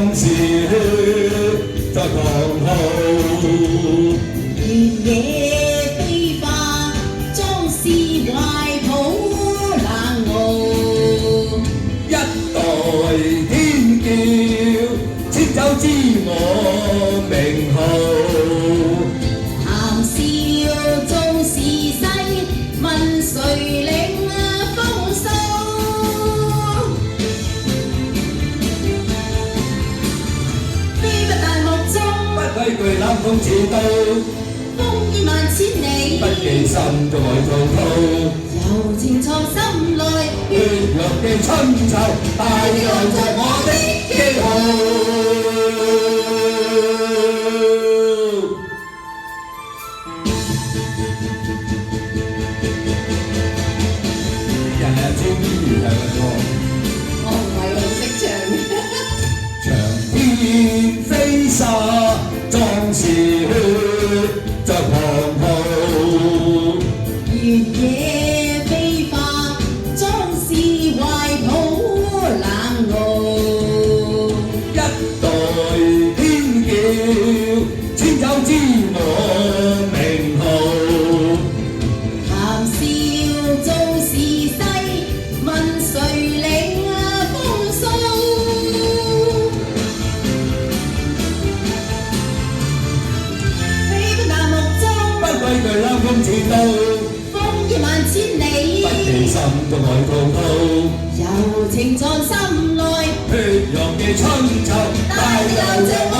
壯士血在狂號。原野飛花，壯士懷抱冷傲。一代天驕，千秋知我名號。談笑縱時勢，問誰領風騷？飛不大漠中，不畏懼冷風似刀，風雨萬千里，不記心中愛滔滔。柔情藏心內，血肉嘅春秋，大洋在我的記號。人係超於係咪喎？我唔係好識唱。長天飛沙，壯士血在狂號。原野飛花，壯士懷抱冷傲。一代天驕，千秋知我名號。談笑縱時勢，問誰領風騷？飛奔大漠中，不畏懼冷風似刀，風雨萬千里，不記心中愛滔滔。柔情藏心內，血肉嘅春秋，大洋像我